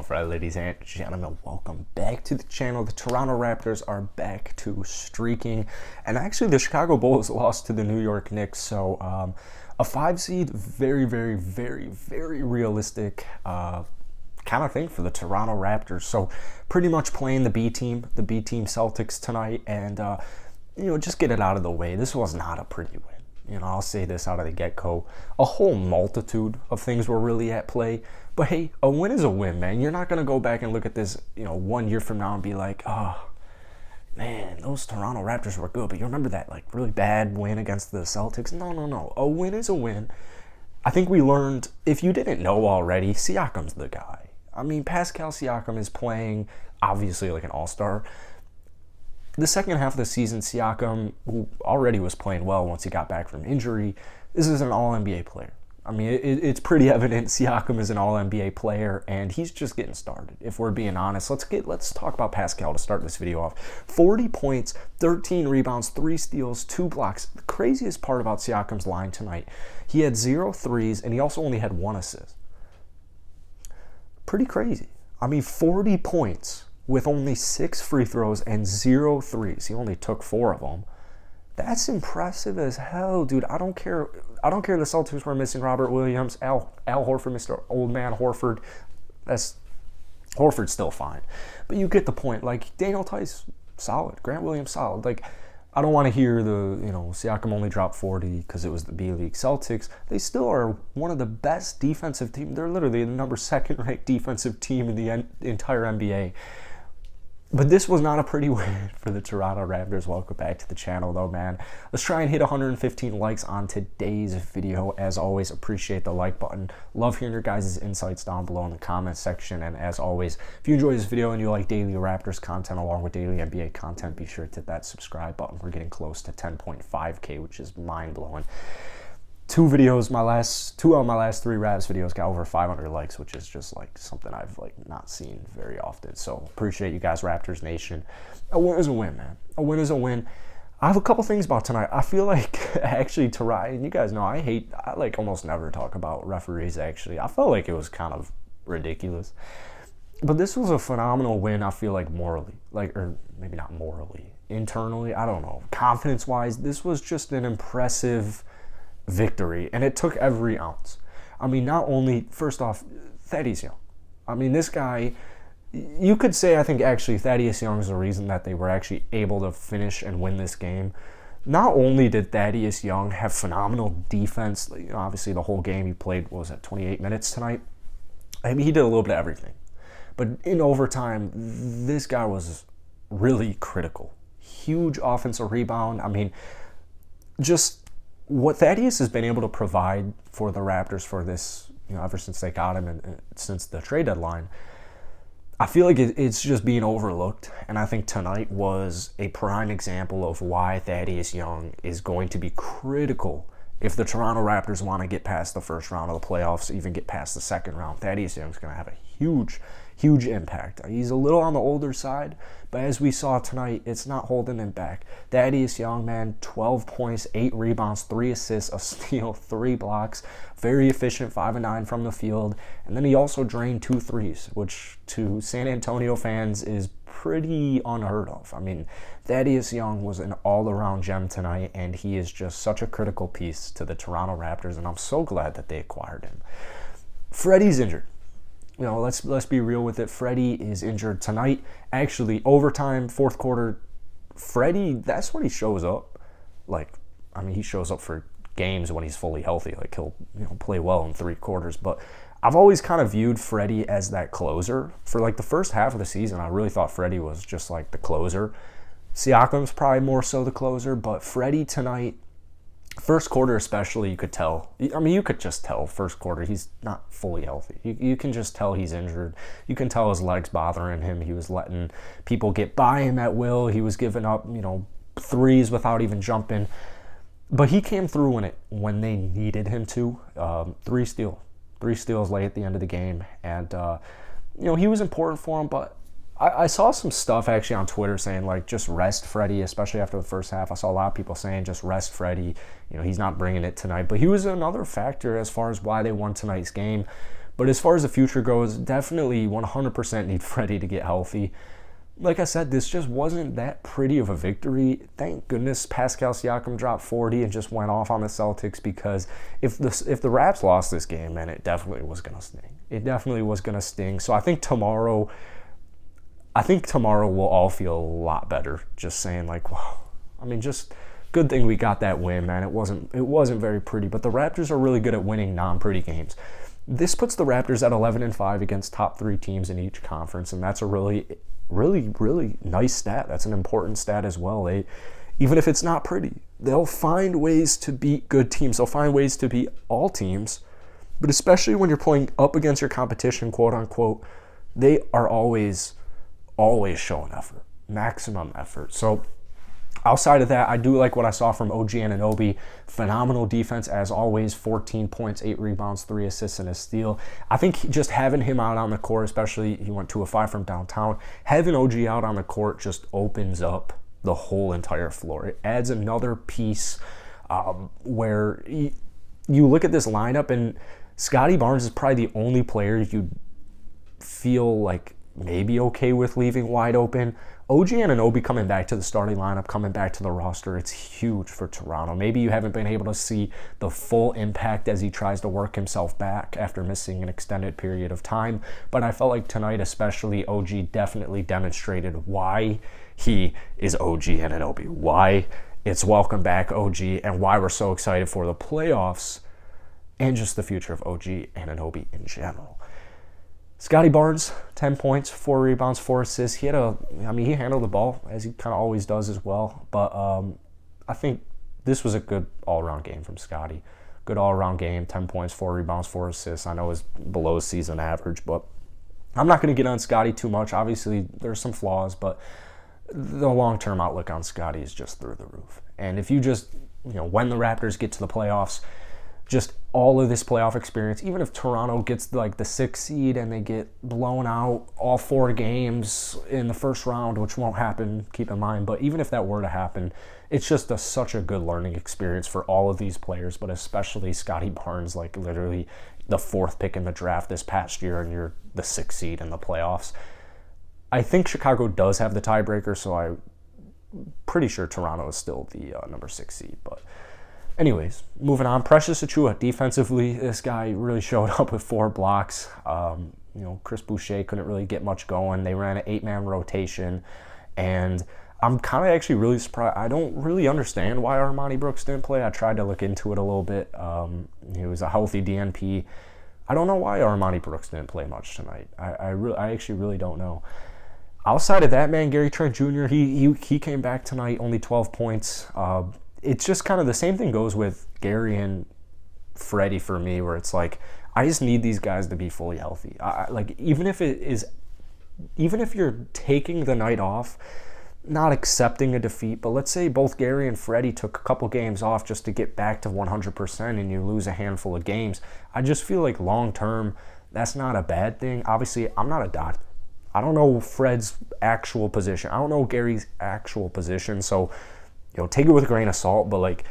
up, right, ladies and gentlemen? Welcome back to the channel. The Toronto Raptors are back to streaking, and actually the Chicago Bulls lost to the New York Knicks, so a 5 seed, very realistic kind of thing for the Toronto Raptors. So pretty much playing the B team Celtics tonight, and just get it out of the way. This was not a pretty win. I'll say this out of the get-go. A whole multitude of things were really at play. But hey, a win is a win, man. You're not going to go back and look at this, 1 year from now and be like, oh, man, those Toronto Raptors were good. But you remember that, really bad win against the Celtics? No. A win is a win. I think we learned, if you didn't know already, Siakam's the guy. I mean, Pascal Siakam is playing, obviously, like an all-star. The second half of the season, Siakam, who already was playing well once he got back from injury, this is an all-NBA player. I mean, it's pretty evident Siakam is an all-NBA player, and he's just getting started. If we're being honest, let's talk about Pascal to start this video off. 40 points, 13 rebounds, 3 steals, 2 blocks. The craziest part about Siakam's line tonight, he had 0 threes, and he also only had 1 assist. Pretty crazy. I mean, 40 points with only 6 free throws and 0 threes. He only took 4 of them. That's impressive as hell, dude. I don't care the Celtics were missing Robert Williams, Al Horford, Mr. Old Man Horford. Horford's still fine. But you get the point. Daniel Tice, solid. Grant Williams, solid. I don't want to hear the, Siakam only dropped 40 because it was the B-League. Celtics, they still are one of the best defensive teams. They're literally the number 2nd ranked defensive team in the entire NBA. But this was not a pretty win for the Toronto Raptors. Welcome back to the channel, though, man. Let's try and hit 115 likes on today's video. As always, appreciate the like button. Love hearing your guys' insights down below in the comment section. And as always, if you enjoy this video and you like daily Raptors content along with daily NBA content, be sure to hit that subscribe button. We're getting close to 10.5K, which is mind-blowing. Two out of my last 3 Raps videos got over 500 likes, which is just something I've not seen very often. So appreciate you guys, Raptors Nation. A win is a win, man. A win is a win. I have a couple things about tonight. I feel like actually and you guys know I almost never talk about referees. Actually, I felt like it was kind of ridiculous. But this was a phenomenal win. I feel like morally, or maybe not morally, internally. I don't know. Confidence-wise, this was just an impressive victory, and it took every ounce. I mean, not only, first off, Thaddeus Young. I mean, this guy, you could say, I think actually Thaddeus Young is the reason that they were actually able to finish and win this game. Not only did Thaddeus Young have phenomenal defense, obviously the whole game he played, 28 minutes tonight? I mean, he did a little bit of everything. But in overtime, this guy was really critical. Huge offensive rebound. I mean, just what Thaddeus has been able to provide for the Raptors for this, ever since they got him and since the trade deadline, I feel like it's just being overlooked. And I think tonight was a prime example of why Thaddeus Young is going to be critical if the Toronto Raptors want to get past the first round of the playoffs, even get past the second round. Thaddeus Young is going to have a huge impact. He's a little on the older side, but as we saw tonight, it's not holding him back. Thaddeus Young, man, 12 points, 8 rebounds, 3 assists, a steal, 3 blocks, very efficient, 5 of 9 from the field, and then he also drained 2 threes, which to San Antonio fans is pretty unheard of. I mean, Thaddeus Young was an all-around gem tonight, and he is just such a critical piece to the Toronto Raptors, and I'm so glad that they acquired him. Freddie's injured. Let's be real with it. Freddie is injured tonight. Actually, overtime, 4th quarter, Freddie, that's when he shows up. He shows up for games when he's fully healthy. He'll play well in 3 quarters. But I've always kind of viewed Freddie as that closer. For the first half of the season, I really thought Freddie was just the closer. Siakam's probably more so the closer, but Freddie tonight, first quarter especially, you could tell. I mean, you could just tell first quarter he's not fully healthy. You can just tell he's injured. You can tell his legs bothering him. He was letting people get by him at will. He was giving up, threes without even jumping. But he came through when they needed him to. 3 steals late at the end of the game. And, he was important for him, but I saw some stuff actually on Twitter saying just rest Freddie, especially after the first half. I saw a lot of people saying just rest Freddie. He's not bringing it tonight. But he was another factor as far as why they won tonight's game. But as far as the future goes, definitely 100% need Freddie to get healthy. Like I said, this just wasn't that pretty of a victory. Thank goodness Pascal Siakam dropped 40 and just went off on the Celtics, because if the Raps lost this game, man, it definitely was going to sting. It definitely was going to sting. So I think tomorrow we'll all feel a lot better, just saying like, wow. I mean, just good thing we got that win, man. It wasn't very pretty, but the Raptors are really good at winning non-pretty games. This puts the Raptors at 11-5 against top 3 teams in each conference, and that's a really nice stat. That's an important stat as well. Even if it's not pretty, they'll find ways to beat good teams. They'll find ways to beat all teams, but especially when you're playing up against your competition, quote unquote, they are always showing effort, maximum effort. So outside of that, I do like what I saw from OG Anunoby. Phenomenal defense as always, 14 points, 8 rebounds, 3 assists, and a steal. I think just having him out on the court, especially he went 2 of 5 from downtown, having OG out on the court just opens up the whole entire floor. It adds another piece where you look at this lineup, and Scotty Barnes is probably the only player you feel like maybe okay with leaving wide open. OG Anunoby coming back to the starting lineup, coming back to the roster, it's huge for Toronto. Maybe you haven't been able to see the full impact as he tries to work himself back after missing an extended period of time, but I felt like tonight especially, OG definitely demonstrated why he is OG Anunoby, why it's welcome back OG, and why we're so excited for the playoffs and just the future of OG Anunoby in general. Scotty Barnes, 10 points, 4 rebounds, 4 assists. He handled the ball as he kind of always does as well. But I think this was a good all-around game from Scotty. Good all-around game, 10 points, 4 rebounds, 4 assists. I know it's below season average, but I'm not going to get on Scotty too much. Obviously, there's some flaws, but the long-term outlook on Scotty is just through the roof. And if you just, when the Raptors get to the playoffs, just all of this playoff experience, even if Toronto gets like the 6th seed and they get blown out all 4 games in the first round, which won't happen, keep in mind, but even if that were to happen, it's just such a good learning experience for all of these players, but especially Scotty Barnes, like literally the 4th pick in the draft this past year, and you're the 6th seed in the playoffs. I think Chicago does have the tiebreaker, so I'm pretty sure Toronto is still the number 6 seed, but anyways, moving on. Precious Achiuwa, defensively, this guy really showed up with 4 blocks. Chris Boucher couldn't really get much going. They ran an 8-man rotation, and I'm kind of actually really surprised. I don't really understand why Armani Brooks didn't play. I tried to look into it a little bit. He was a healthy DNP. I don't know why Armani Brooks didn't play much tonight. I actually really don't know. Outside of that, man, Gary Trent Jr., he came back tonight, only 12 points. It's just kind of the same thing goes with Gary and Freddie for me, where it's like, I just need these guys to be fully healthy. Even if you're taking the night off, not accepting a defeat, but let's say both Gary and Freddie took a couple games off just to get back to 100% and you lose a handful of games, I just feel like long term, that's not a bad thing. Obviously, I'm not a doctor. I don't know Fred's actual position. I don't know Gary's actual position, so take it with a grain of salt, but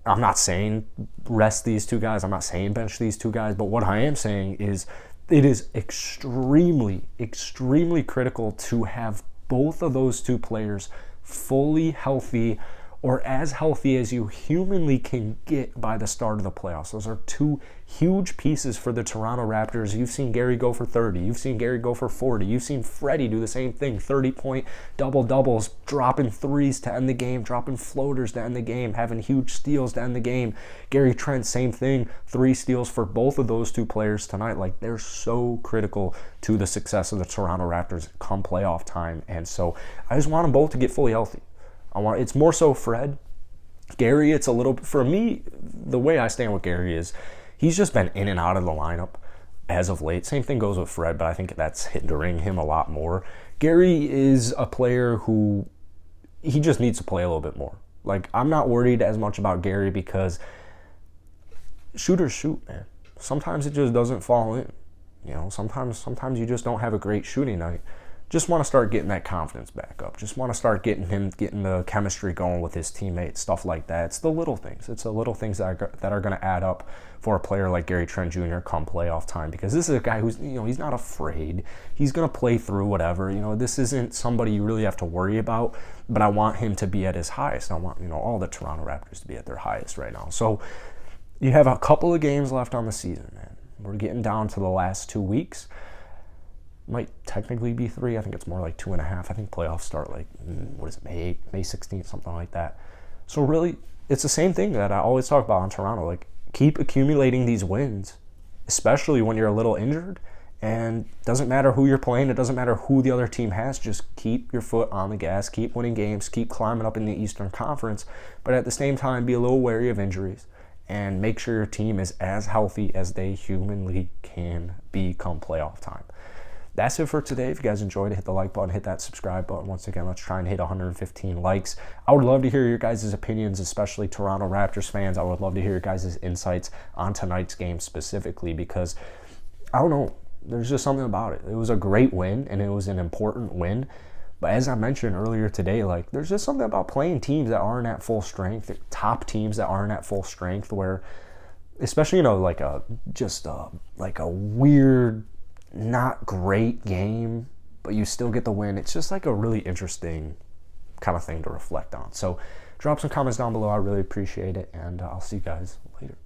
I'm not saying rest these 2 guys. I'm not saying bench these 2 guys, but what I am saying is it is extremely, extremely critical to have both of those 2 players fully healthy, or as healthy as you humanly can get by the start of the playoffs. Those are 2 huge pieces for the Toronto Raptors. You've seen Gary go for 30. You've seen Gary go for 40. You've seen Freddie do the same thing, 30-point double-doubles, dropping threes to end the game, dropping floaters to end the game, having huge steals to end the game. Gary Trent, same thing, 3 steals for both of those 2 players tonight. They're so critical to the success of the Toronto Raptors come playoff time, and so I just want them both to get fully healthy. It's more so Fred. Gary, it's a little, for me, the way I stand with Gary is he's just been in and out of the lineup as of late. Same thing goes with Fred, but I think that's hindering him a lot more. Gary is a player who he just needs to play a little bit more. I'm not worried as much about Gary because shooters shoot, man. Sometimes it just doesn't fall in. Sometimes you just don't have a great shooting night. just want to start getting that confidence back up. Just want to start getting the chemistry going with his teammates, stuff like that. It's the little things. It's the little things that are going to add up for a player like Gary Trent Jr. come playoff time, because this is a guy who's, he's not afraid. He's going to play through whatever. This isn't somebody you really have to worry about, but I want him to be at his highest. I want, all the Toronto Raptors to be at their highest right now. So you have a couple of games left on the season, man. We're getting down to the last 2 weeks. Might technically be 3. I think it's more like 2.5. I think playoffs start like, May 8th, May 16th, something like that. So really, it's the same thing that I always talk about in Toronto. Like, keep accumulating these wins, especially when you're a little injured. And it doesn't matter who you're playing. It doesn't matter who the other team has. Just keep your foot on the gas. Keep winning games. Keep climbing up in the Eastern Conference. But at the same time, be a little wary of injuries. And make sure your team is as healthy as they humanly can be come playoff time. That's it for today. If you guys enjoyed it, hit the like button, hit that subscribe button. Once again, let's try and hit 115 likes. I would love to hear your guys' opinions, especially Toronto Raptors fans. I would love to hear your guys' insights on tonight's game specifically, because I don't know, there's just something about it. It was a great win, and it was an important win. But as I mentioned earlier today, like, there's just something about playing teams that aren't at full strength, top teams that aren't at full strength, where, especially, like a weird, not great game, but you still get the win. It's just like a really interesting kind of thing to reflect on. So drop some comments down below. I really appreciate it, and I'll see you guys later.